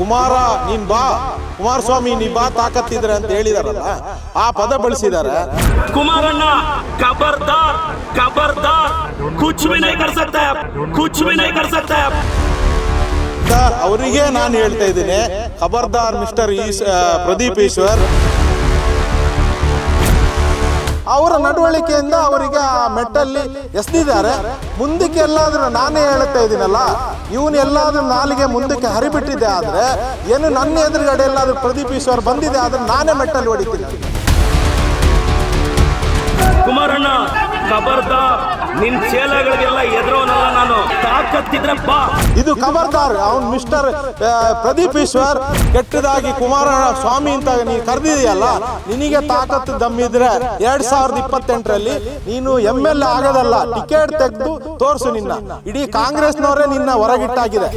ಕುಮಾರ ನೀನ್ ಬಾ, ಕುಮಾರಸ್ವಾಮಿ ನೀ ಬಾ ತಾಕತ್ತಿದ್ರೆ ಅಂತ ಹೇಳಿದಾರಲ್ಲ, ಆ ಪದ ಬಳಸಿದ್ದಾರೆ. ಕುಮಾರಣ್ಣ ಖಬರ್ದಾರ್ ಖಬರ್ದಾರ್, ಕುಚ್ ಭಿ ನಹೀ ಕರ್ ಸಕ್ತಾ ಹೈ, ಕುಚ್ ಭಿ ನಹೀ ಕರ್ ಸಕ್ತಾ ಹೈ. ಅವರಿಗೆ ನಾನು ಹೇಳ್ತಾ ಇದ್ದೀನಿ, ಖಬರ್ದಾರ್ ಮಿಸ್ಟರ್ ಪ್ರದೀಪ್ ಈಶ್ವರ್. ಅವರ ನಡವಳಿಕೆಯಿಂದ ಅವರಿಗೆ ಆ ಮೆಟ್ಟಲ್ಲಿ ಎಸೆದಿದ್ದಾರೆ. ಮುಂದಕ್ಕೆ ಎಲ್ಲಾದ್ರೂ ನಾನೇ ಹೇಳ್ತಾ ಇದ್ದೀನಲ್ಲ, ಇವನು ಎಲ್ಲಾದ್ರೂ ನಾಲಿಗೆ ಮುಂದಕ್ಕೆ ಹರಿಬಿಟ್ಟಿದೆ ಆದ್ರೆ, ಏನು ನನ್ನ ಎದುರುಗಡೆ ಎಲ್ಲಾದ್ರೂ ಪ್ರದೀಪ್ ಈಶ್ವರ್ ಬಂದಿದೆ ಆದ್ರೆ ನಾನೇ ಮೆಟ್ಟಲ್ಲಿ ಹೊಡಿತೀನಿ. ಕುಮಾರಣ್ಣ ಖಬರ್ದಾರ್, ನಿನ್ ಚೇಲಗಳಿಗೆಲ್ಲ ಎದುರೋನಲ್ಲ ನಾನು, ತಾಕತ್ತಿದ್ರೆ ಬಾ. ಇದು ಖಬರ್ದಾರ್. ಅವನು ಮಿಸ್ಟರ್ ಪ್ರದೀಪ್ ಈಶ್ವರ್ ಕೆಟ್ಟದಾಗಿ ಕುಮಾರಸ್ವಾಮಿ ಅಂತ ನೀನು ಕರೆದಿದೆಯಲ್ಲ, ನಿನಗೆ ತಾಕತ್ತು ದಮ್ಮಿದ್ರೆ 2028ರಲ್ಲಿ ನೀನು MLA ಆಗೋದಲ್ಲ, ಟಿಕೆಟ್ ತೆಗೆದು ತೋರಿಸು ನಿನ್ನ. ಇಡೀ ಕಾಂಗ್ರೆಸ್ನವರೇ ನಿನ್ನ ಹೊರಗಿಟ್ಟಾಗಿದೆ.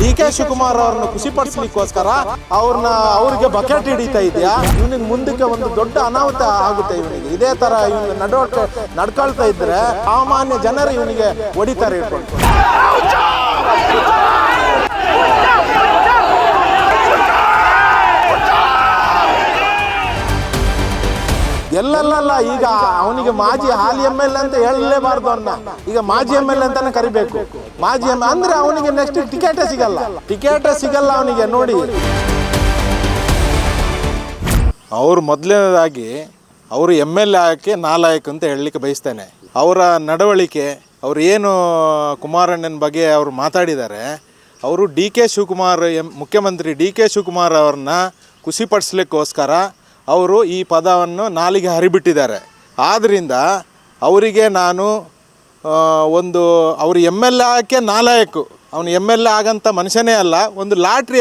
DK ಶಿವಕುಮಾರ್ ಅವ್ರನ್ನ ಖುಷಿಪಡಿಸ್ಲಿಕ್ಕೋಸ್ಕರ ಅವ್ರಿಗೆ ಬಕೆಟ್ ಹಿಡಿತಾ ಇದೆಯಾ? ಇವನಿಗೆ ಮುಂದಕ್ಕೆ ಒಂದು ದೊಡ್ಡ ಅನಾಹುತ ಆಗುತ್ತೆ. ಇವನಿಗೆ ಇದೇ ತರ ಇವನು ನಡ್ಕೊಳ್ತಾ ಇದ್ರೆ ಸಾಮಾನ್ಯ ಜನರು ಇವನಿಗೆ ಹೊಡಿತಾರೆ ಇಟ್ಕೊಂಡು. ಎಲ್ಲೆಲ್ಲ ಈಗ ಅವನಿಗೆ ಮಾಜಿ ಹಾಲಿ MLA ಅಂತ ಹೇಳಲೇಬಾರ್ದು, ಅವನ್ನ ಈಗ ಮಾಜಿ MLA ಅಂತಾನೆ ಕರಿಬೇಕು. ಮಾಜಿ ಅಂದ್ರೆ ಅವನಿಗೆ ನೆಕ್ಸ್ಟ್ ಟಿಕೆಟೇ ಸಿಗಲ್ಲ ಅವನಿಗೆ. ನೋಡಿ, ಅವ್ರು ಮೊದಲನೇದಾಗಿ ಅವರು MLA ಆಗಕ್ಕೆ ನಾಲಾಯಕ್ ಅಂತ ಹೇಳಲಿಕ್ಕೆ ಬಯಸ್ತೇನೆ. ಅವರ ನಡವಳಿಕೆ, ಅವರು ಏನು ಕುಮಾರಣ್ಣನ ಬಗ್ಗೆ ಅವರು ಮಾತಾಡಿದ್ದಾರೆ, ಅವರು DK ಶಿವಕುಮಾರ್ ಮುಖ್ಯಮಂತ್ರಿ DK ಶಿವಕುಮಾರ್ ಅವ್ರನ್ನ ಖುಷಿಪಡಿಸ್ಲಿಕ್ಕೋಸ್ಕರ ಅವರು ಈ ಪದವನ್ನು ನಾಲಿಗೆ ಹರಿಬಿಟ್ಟಿದ್ದಾರೆ. ಆದ್ದರಿಂದ ಅವರಿಗೆ ನಾನು ಅವರು MLA ಆಗಕ್ಕೆ ನಾಲಾಯಕು, ಅವನು MLA ಆಗಂಥ ಮನುಷ್ಯನೇ ಅಲ್ಲ. ಒಂದು ಲಾಟ್ರಿ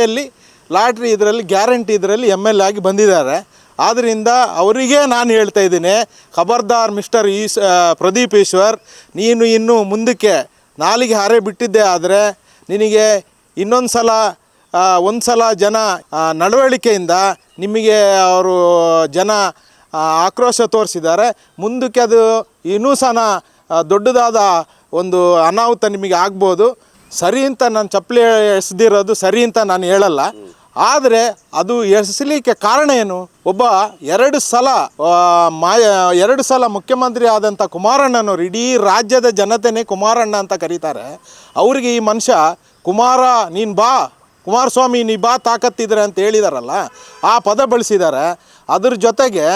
ಇದರಲ್ಲಿ ಗ್ಯಾರಂಟಿ ಇದರಲ್ಲಿ MLA ಆಗಿ ಬಂದಿದ್ದಾರೆ. ಆದ್ದರಿಂದ ಅವರಿಗೆ ನಾನು ಹೇಳ್ತಾ ಇದ್ದೀನಿ, ಖಬರ್ದಾರ್ ಮಿಸ್ಟರ್ ಪ್ರದೀಪ್ ಈಶ್ವರ್, ನೀನು ಇನ್ನು ಮುಂದಕ್ಕೆ ನಾಲಿಗೆ ಹಾರೆ ಬಿಟ್ಟಿದ್ದೆ ಆದರೆ ನಿನಗೆ ಒಂದು ಸಲ ಜನ ನಡವಳಿಕೆಯಿಂದ ನಿಮಗೆ ಅವರು ಜನ ಆಕ್ರೋಶ ತೋರಿಸಿದ್ದಾರೆ. ಮುಂದಕ್ಕೆ ಅದು ಇನ್ನೂ ಸಹ ದೊಡ್ಡದಾದ ಒಂದು ಅನಾಹುತ ನಿಮಗೆ ಆಗ್ಬೋದು. ಸರಿ ಅಂತ ನಾನು ಚಪ್ಪಲಿ ಎಸೆದಿರೋದು ಸರಿ ಅಂತ ನಾನು ಹೇಳಲ್ಲ, ಆದರೆ ಅದು ಎಸಲಿಕ್ಕೆ ಕಾರಣ ಏನು? ಒಬ್ಬ 2 ಸಲ ಮುಖ್ಯಮಂತ್ರಿ ಆದಂಥ ಕುಮಾರಣ್ಣನವರು, ಇಡೀ ರಾಜ್ಯದ ಜನತೆನೇ ಕುಮಾರಣ್ಣ ಅಂತ ಕರೀತಾರೆ. ಅವರಿಗೆ ಈ ಮನುಷ್ಯ ಕುಮಾರಸ್ವಾಮಿ ನೀ ಬಾ ತಾಕತ್ತಿದ್ರೆ ಅಂತ ಹೇಳಿದಾರಲ್ಲ, ಆ ಪದ ಬಳಸಿದ್ದಾರೆ. ಅದ್ರ ಜೊತೆಗೆ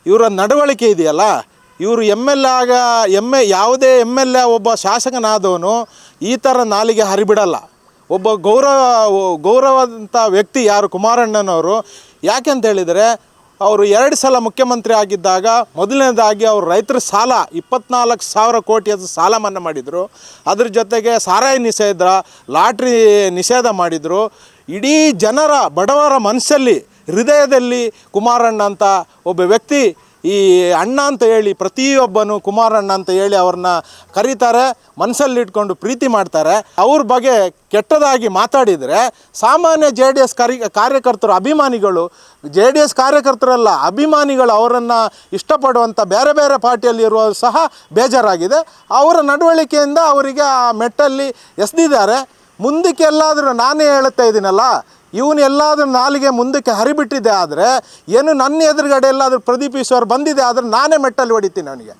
ಇವರ ನಡವಳಿಕೆ ಇದೆಯಲ್ಲ, ಇವರು ಯಾವುದೇ MLA ಒಬ್ಬ ಶಾಸಕನಾದವನು ಈ ಥರ ನಾಲಿಗೆ ಹರಿಬಿಡಲ್ಲ. ಒಬ್ಬ ಗೌರವಾದಂಥ ವ್ಯಕ್ತಿ ಯಾರು ಕುಮಾರಣ್ಣನವರು. ಯಾಕೆಂತ ಹೇಳಿದರೆ, ಅವರು 2 ಸಲ ಮುಖ್ಯಮಂತ್ರಿ ಆಗಿದ್ದಾಗ ಮೊದಲನೇದಾಗಿ ಅವರು ರೈತರ ಸಾಲ 24,000 ಕೋಟಿ ಅದು ಸಾಲ ಮನ್ನಾ ಮಾಡಿದರು. ಅದ್ರ ಜೊತೆಗೆ ಸಾರಾಯಿ ನಿಷೇಧ, ಲಾಟ್ರಿ ನಿಷೇಧ ಮಾಡಿದರು. ಇಡೀ ಬಡವರ ಮನಸ್ಸಲ್ಲಿ, ಹೃದಯದಲ್ಲಿ ಕುಮಾರಣ್ಣ ಅಂತ ಒಬ್ಬ ವ್ಯಕ್ತಿ, ಈ ಅಣ್ಣ ಅಂತ ಹೇಳಿ ಪ್ರತಿಯೊಬ್ಬನು ಕುಮಾರಣ್ಣ ಅಂತ ಹೇಳಿ ಅವ್ರನ್ನ ಕರೀತಾರೆ, ಮನಸ್ಸಲ್ಲಿ ಇಟ್ಕೊಂಡು ಪ್ರೀತಿ ಮಾಡ್ತಾರೆ. ಅವ್ರ ಬಗ್ಗೆ ಕೆಟ್ಟದಾಗಿ ಮಾತಾಡಿದರೆ ಸಾಮಾನ್ಯ JDS ಕಾರ್ಯಕರ್ತರು, ಅಭಿಮಾನಿಗಳು, JDS ಕಾರ್ಯಕರ್ತರಲ್ಲ ಅಭಿಮಾನಿಗಳು, ಅವರನ್ನು ಇಷ್ಟಪಡುವಂಥ ಬೇರೆ ಬೇರೆ ಪಾರ್ಟಿಯಲ್ಲಿರುವ ಸಹ ಬೇಜಾರಾಗಿದೆ. ಅವರ ನಡವಳಿಕೆಯಿಂದ ಅವರಿಗೆ ಆ ಮೆಟ್ಟಲ್ಲಿ ಎಸೆದಿದ್ದಾರೆ. ಮುಂದಕ್ಕೆ ಎಲ್ಲಾದರೂ ನಾನೇ ಹೇಳ್ತಾ ಇದ್ದೀನಲ್ಲ, ಇವನು ಎಲ್ಲಾದ್ರೂ ನಾಲಿಗೆ ಮುಂದಕ್ಕೆ ಹರಿಬಿಟ್ಟಿದೆ ಆದರೆ, ಏನು ನನ್ನ ಎದುರುಗಡೆ ಎಲ್ಲಾದರೂ ಪ್ರದೀಪ್ ಈಶ್ವರ್ ಬಂದಿದೆ ಆದರೆ ನಾನೇ ಮೆಟ್ಟಲ್ಲಿ ಹೊಡಿತೀನಿ ಅವನಿಗೆ.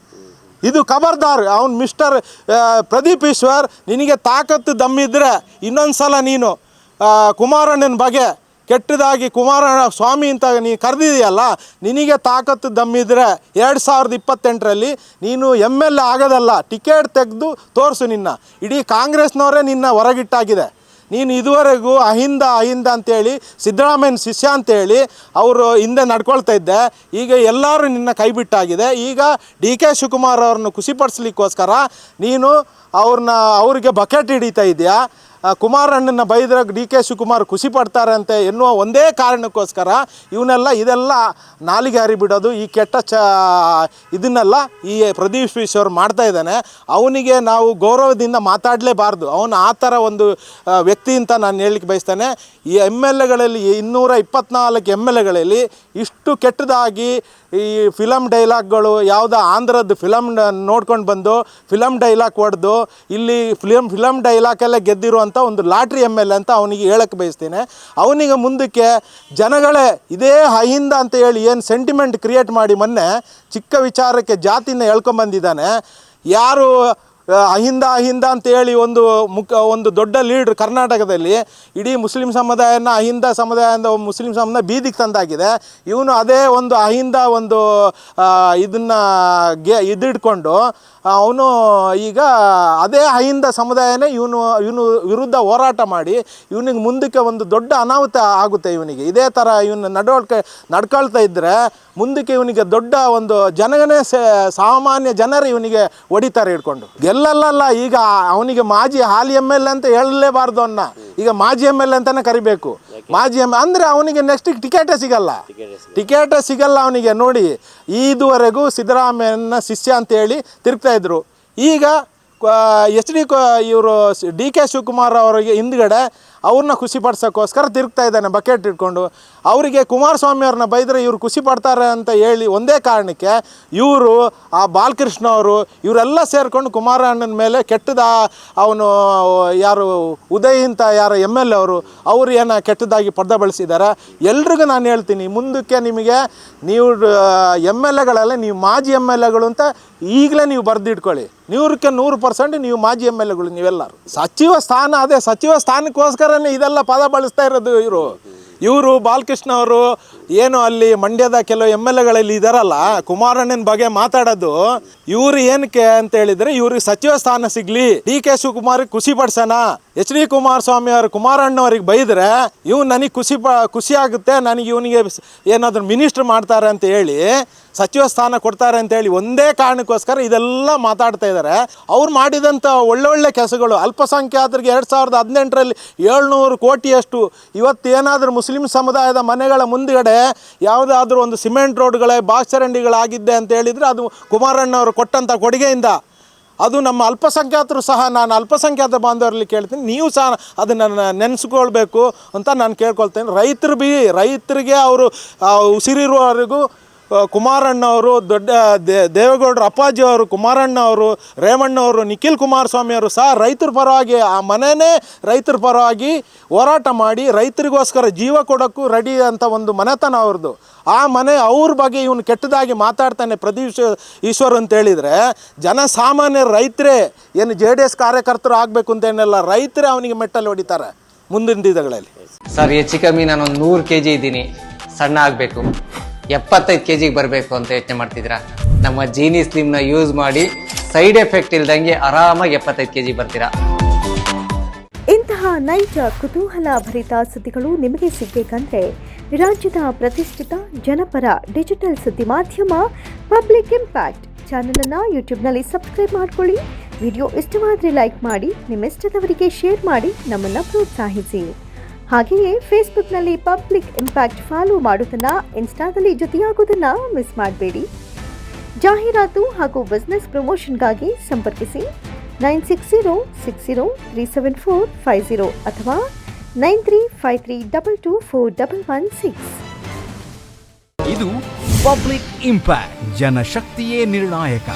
ಇದು ಖಬರ್ದಾರ್. ಅವನು ಮಿಸ್ಟರ್ ಪ್ರದೀಪ್ ಈಶ್ವರ್, ನಿನಗೆ ತಾಕತ್ತು ದಮ್ಮಿದ್ರೆ ಇನ್ನೊಂದು ಸಲ ನೀನು ಕುಮಾರಣ್ಣನ ಬಗ್ಗೆ ಕೆಟ್ಟದಾಗಿ ಕುಮಾರಸ್ವಾಮಿ ಅಂತ ನೀನು ಕರೆದಿದೆಯಲ್ಲ, ನಿನಗೆ ತಾಕತ್ತು ದಮ್ಮಿದ್ರೆ 2028ರಲ್ಲಿ ನೀನು MLA ಆಗೋದಲ್ಲ, ಟಿಕೆಟ್ ತೆಗೆದು ತೋರಿಸು ನಿನ್ನ. ಇಡೀ ಕಾಂಗ್ರೆಸ್ನವರೇ ನಿನ್ನ ಹೊರಗಿಟ್ಟಾಗಿದೆ. ನೀನು ಇದುವರೆಗೂ ಅಹಿಂದ ಅಂತೇಳಿ ಸಿದ್ದರಾಮಯ್ಯನ ಶಿಷ್ಯ ಅಂತೇಳಿ ಅವರು ಹಿಂದೆ ನಡ್ಕೊಳ್ತಾ ಇದ್ದೆ. ಈಗ ಎಲ್ಲರೂ ನಿನ್ನ ಕೈಬಿಟ್ಟಾಗಿದೆ. ಈಗ DK ಶಿವಕುಮಾರ್ ಅವ್ರನ್ನ ಖುಷಿಪಡಿಸ್ಲಿಕ್ಕೋಸ್ಕರ ನೀನು ಅವ್ರಿಗೆ ಬಕೆಟ್ ಹಿಡಿತಾ ಇದೆಯಾ? ಕುಮಾರಣ್ಣನ ಬೈದ್ರೆ DK ಶಿವಕುಮಾರ್ ಖುಷಿ ಪಡ್ತಾರೆ ಅಂತ ಎನ್ನುವ ಒಂದೇ ಕಾರಣಕ್ಕೋಸ್ಕರ ಇದೆಲ್ಲ ನಾಲಿಗೆ ಹರಿಬಿಡೋದು, ಈ ಕೆಟ್ಟ ಇದನ್ನೆಲ್ಲ ಈ ಪ್ರದೀಪ್ ಈಶ್ವರ್ ಮಾಡ್ತಾ ಇದ್ದಾನೆ. ಅವನಿಗೆ ನಾವು ಗೌರವದಿಂದ ಮಾತಾಡಲೇಬಾರ್ದು. ಅವನು ಆ ಥರ ಒಂದು ವ್ಯಕ್ತಿ ಅಂತ ನಾನು ಹೇಳಲಿಕ್ಕೆ ಬಯಸ್ತೇನೆ. ಈ MLAಗಳಲ್ಲಿ 224 MLAಗಳಲ್ಲಿ ಇಷ್ಟು ಕೆಟ್ಟದಾಗಿ ಈ ಫಿಲಮ್ ಡೈಲಾಗ್ಗಳು ಯಾವುದೋ ಆಂಧ್ರದ್ದು ಫಿಲಮ್ ನೋಡ್ಕೊಂಡು ಬಂದು ಫಿಲಮ್ ಡೈಲಾಗ್ ಹೊಡೆದು ಇಲ್ಲಿ ಫಿಲಮ್ ಡೈಲಾಗೆಲ್ಲ ಗೆದ್ದಿರುವಂಥ ಒಂದು ಲಾಟ್ರಿ MLA ಅಂತ ಅವನಿಗೆ ಹೇಳಕ್ಕೆ ಬಯಸ್ತೇನೆ. ಅವನಿಗೆ ಮುಂದಕ್ಕೆ ಜನಗಳೇ ಇದೇ ಅಹಿಂದ ಅಂತ ಹೇಳಿ ಏನು ಸೆಂಟಿಮೆಂಟ್ ಕ್ರಿಯೇಟ್ ಮಾಡಿ ಮೊನ್ನೆ ಚಿಕ್ಕ ವಿಚಾರಕ್ಕೆ ಜಾತಿನ ಎಳ್ಕೊಂಬಂದಿದ್ದಾನೆ. ಯಾರು ಅಹಿಂದ ಅಂತೇಳಿ ಒಂದು ದೊಡ್ಡ ಲೀಡ್ರ್ ಕರ್ನಾಟಕದಲ್ಲಿ ಇಡೀ ಮುಸ್ಲಿಂ ಸಮುದಾಯನ ಅಹಿಂದ ಸಮುದಾಯದಿಂದ ಮುಸ್ಲಿಂ ಸಮುದಾಯ ಬೀದಿಗೆ ತಂದಾಗಿದೆ. ಇವನು ಅದೇ ಒಂದು ಅಹಿಂದ ಇದನ್ನು ಇದಿಟ್ಕೊಂಡು ಅವನು ಈಗ ಅದೇ ಅಹಿಂದ ಸಮುದಾಯನೇ ಇವನು ವಿರುದ್ಧ ಹೋರಾಟ ಮಾಡಿ ಇವನಿಗೆ ಮುಂದಕ್ಕೆ ಒಂದು ದೊಡ್ಡ ಅನಾಹುತ ಆಗುತ್ತೆ. ಇವನಿಗೆ ಇದೇ ಥರ ಇವನು ನಡ್ಕೊಳ್ತಾ ಇದ್ದರೆ ಮುಂದಕ್ಕೆ ಇವನಿಗೆ ದೊಡ್ಡ ಒಂದು ಸಾಮಾನ್ಯ ಜನರು ಇವನಿಗೆ ಹೊಡಿತಾರೆ ಹಿಡ್ಕೊಂಡು. ಗೆಲ್ಲಲ್ಲ, ಈಗ ಅವನಿಗೆ ಹಾಲಿ MLA ಅಂತ ಹೇಳಲೇಬಾರ್ದು ಅವನ್ನ, ಈಗ ಮಾಜಿ MLA ಅಂತಲೇ ಕರಿಬೇಕು. ಮಾಜಿ ಅಂದರೆ ಅವನಿಗೆ ನೆಕ್ಸ್ಟ್ ಟಿಕೆಟೇ ಸಿಗಲ್ಲ ಅವನಿಗೆ. ನೋಡಿ, ಇದುವರೆಗೂ ಸಿದ್ದರಾಮಯ್ಯನ ಶಿಷ್ಯ ಅಂತೇಳಿ ತಿರುಗ್ತಾ ಇದ್ರು. ಈಗ ಇವರು DK ಶಿವಕುಮಾರ್ ಅವರಿಗೆ ಹಿಂದ್ಗಡೆ ಅವ್ರನ್ನ ಖುಷಿಪಡ್ಸೋಕ್ಕೋಸ್ಕರ ತಿರುಗ್ತಾ ಇದ್ದಾನೆ ಬಕೆಟ್ ಇಟ್ಕೊಂಡು. ಅವರಿಗೆ ಕುಮಾರಸ್ವಾಮಿ ಅವ್ರನ್ನ ಬೈದರೆ ಇವ್ರು ಖುಷಿ ಪಡ್ತಾರೆ ಅಂತ ಹೇಳಿ ಒಂದೇ ಕಾರಣಕ್ಕೆ ಇವರು ಆ ಬಾಲಕೃಷ್ಣ ಅವರು ಇವರೆಲ್ಲ ಸೇರಿಕೊಂಡು ಕುಮಾರಣ್ಣನ ಮೇಲೆ ಕೆಟ್ಟದ ಅವನು ಯಾರು ಉದಯ್ ಅಂತ ಯಾರು MLA ಅವರು ಏನೋ ಕೆಟ್ಟದಾಗಿ ಪರ್ದ ಬಳಸಿದ್ದಾರೆ. ಎಲ್ರಿಗೂ ನಾನು ಹೇಳ್ತೀನಿ, ಮುಂದಕ್ಕೆ ನಿಮಗೆ ನೀವು MLAಗಳೆಲ್ಲ ನೀವು ಮಾಜಿ MLAಗಳು ಅಂತ ಈಗಲೇ ನೀವು ಬರೆದಿಟ್ಕೊಳ್ಳಿ. 100% ನೀವು ಮಾಜಿ MLAಗಳು ನೀವೆಲ್ಲರೂ. ಸಚಿವ ಸ್ಥಾನ, ಅದೇ ಸಚಿವ ಸ್ಥಾನಕ್ಕೋಸ್ಕರನೇ ಇದೆಲ್ಲ ಪದ ಬಳಸ್ತಾ ಇರೋದು ಇವರು ಬಾಲಕೃಷ್ಣ ಅವರು. ಏನು ಅಲ್ಲಿ ಮಂಡ್ಯದ ಕೆಲವು MLAಗಳಲ್ಲಿ ಇದಾರಲ್ಲ, ಕುಮಾರಣ್ಣನ ಬಗ್ಗೆ ಮಾತಾಡೋದು ಇವರು ಏನಕ್ಕೆ ಅಂತ ಹೇಳಿದರೆ ಇವ್ರಿಗೆ ಸಚಿವ ಸ್ಥಾನ ಸಿಗಲಿ, DK ಶಿವಕುಮಾರಿಗೆ ಖುಷಿ ಪಡ್ಸೋಣ. HD ಕುಮಾರಸ್ವಾಮಿ ಅವರು ಕುಮಾರಣ್ಣವ್ರಿಗೆ ಬೈದರೆ ನನಗೆ ಖುಷಿ ಆಗುತ್ತೆ, ನನಗೆ ಇವನಿಗೆ ಏನಾದರೂ ಮಿನಿಸ್ಟ್ರ್ ಮಾಡ್ತಾರೆ ಅಂತ ಹೇಳಿ ಸಚಿವ ಸ್ಥಾನ ಕೊಡ್ತಾರೆ ಅಂತೇಳಿ ಒಂದೇ ಕಾರಣಕ್ಕೋಸ್ಕರ ಇದೆಲ್ಲ ಮಾತಾಡ್ತಾ ಇದ್ದಾರೆ. ಅವ್ರು ಮಾಡಿದಂಥ ಒಳ್ಳೊಳ್ಳೆ ಕೆಲಸಗಳು ಅಲ್ಪಸಂಖ್ಯಾತರಿಗೆ 2018ರಲ್ಲಿ 700 ಕೋಟಿಯಷ್ಟು ಇವತ್ತೇನಾದರೂ ಮುಸ್ಲಿಂ ಸಮುದಾಯದ ಮನೆಗಳ ಮುಂದುಗಡೆ ಯಾವುದಾದ್ರೂ ಒಂದು ಸಿಮೆಂಟ್ ರೋಡ್ಗಳೇ ಬಾಕ್ಚರಂಡಿಗಳಾಗಿದ್ದೆ ಅಂತ ಹೇಳಿದರೆ ಅದು ಕುಮಾರಣ್ಣವರು ಕೊಟ್ಟಂಥ ಕೊಡುಗೆಯಿಂದ. ಅದು ನಮ್ಮ ಅಲ್ಪಸಂಖ್ಯಾತರು ಸಹ, ನಾನು ಅಲ್ಪಸಂಖ್ಯಾತ ಬಾಂಧವರಲ್ಲಿ ಕೇಳ್ತೀನಿ, ನೀವು ಸಹ ಅದನ್ನು ನೆನೆಸ್ಕೊಳ್ಬೇಕು ಅಂತ ನಾನು ಕೇಳ್ಕೊಳ್ತೇನೆ. ರೈತರಿಗೆ ಅವರು ಉಸಿರಿರುವವರೆಗೂ ಕುಮಾರಣ್ಣವರು, ದೊಡ್ಡ ದೇವೇಗೌಡರು ಅಪ್ಪಾಜಿಯವರು, ಕುಮಾರಣ್ಣವರು, ರೇವಣ್ಣವರು, ನಿಖಿಲ್ ಕುಮಾರಸ್ವಾಮಿ ಅವರು ಸಹ ರೈತರ ಪರವಾಗಿ, ಆ ಮನೆಯೇ ರೈತರ ಪರವಾಗಿ ಹೋರಾಟ ಮಾಡಿ ರೈತರಿಗೋಸ್ಕರ ಜೀವ ಕೊಡೋಕ್ಕೂ ರೆಡಿ ಅಂತ ಒಂದು ಮನೆತನ ಅವ್ರದ್ದು. ಆ ಮನೆ ಅವ್ರ ಬಗ್ಗೆ ಇವನು ಕೆಟ್ಟದಾಗಿ ಮಾತಾಡ್ತಾನೆ ಪ್ರದೀಪ್ ಈಶ್ವರ್ ಅಂತ ಹೇಳಿದರೆ, ಜನಸಾಮಾನ್ಯ ರೈತರೇ, ಏನು JDS ಕಾರ್ಯಕರ್ತರು ಆಗಬೇಕು ಅಂತೇನೆಲ್ಲ ರೈತರೇ ಅವನಿಗೆ ಮೆಟ್ಟಲ್ಲಿ ಹೊಡಿತಾರೆ ಮುಂದಿನ ದಿನಗಳಲ್ಲಿ. ಸರ್, ಹೆಚ್ಚು ಕಮ್ಮಿ ನಾನೊಂದು 100 kg ಇದ್ದೀನಿ, ಸಣ್ಣ ಆಗಬೇಕು, 75 kg ಬರಬೇಕು ಅಂತ ಯೋಚನೆ ಮಾಡ್ತಿದ್ದೀರಾ? ನಮ್ಮ ಜೀನಿ ಸ್ಲಿಮ್ನ ಯೂಸ್ ಮಾಡಿ ಸೈಡ್ ಎಫೆಕ್ಟ್ ಇಲ್ದಂಗೆ ಆರಾಮಾಗಿ 75 kg ಬರ್ತೀರಾ. ಇಂತಹ ನೈಜ ಕುತೂಹಲ ಭರಿತ ಸುದ್ದಿಗಳು ನಿಮಗೆ ಸಿಗಬೇಕಂದ್ರೆ ರಾಜ್ಯದ ಪ್ರತಿಷ್ಠಿತ ಜನಪರ ಡಿಜಿಟಲ್ ಸುದ್ದಿ ಮಾಧ್ಯಮ ಪಬ್ಲಿಕ್ ಇಂಪ್ಯಾಕ್ಟ್ ಚಾನೆಲ್ ಅನ್ನು ಯೂಟ್ಯೂಬ್ನಲ್ಲಿ ಸಬ್ಸ್ಕ್ರೈಬ್ ಮಾಡ್ಕೊಳ್ಳಿ. ವಿಡಿಯೋ ಇಷ್ಟವಾದರೆ ಲೈಕ್ ಮಾಡಿ, ನಿಮ್ಮಿಷ್ಟದವರಿಗೆ ಶೇರ್ ಮಾಡಿ ನಮ್ಮನ್ನು ಪ್ರೋತ್ಸಾಹಿಸಿ. ಹಾಗೆಯೇ ಫೇಸ್ಬುಕ್ನಲ್ಲಿ ಪಬ್ಲಿಕ್ ಇಂಪ್ಯಾಕ್ಟ್ ಫಾಲೋ ಮಾಡೋದನ್ನು, ಇನ್ಸ್ಟಾದಲ್ಲಿ ಜೊತೆಯಾಗೋದನ್ನು ಮಿಸ್ ಮಾಡಬೇಡಿ. ಜಾಹೀರಾತು ಹಾಗೂ ಬಿಸ್ನೆಸ್ ಪ್ರಮೋಷನ್ಗಾಗಿ ಸಂಪರ್ಕಿಸಿ 9606037450 ಅಥವಾ 9353224116. ಇದು ಪಬ್ಲಿಕ್ ಇಂಪ್ಯಾಕ್ಟ್, ಜನಶಕ್ತಿಯೇ ನಿರ್ಣಾಯಕ.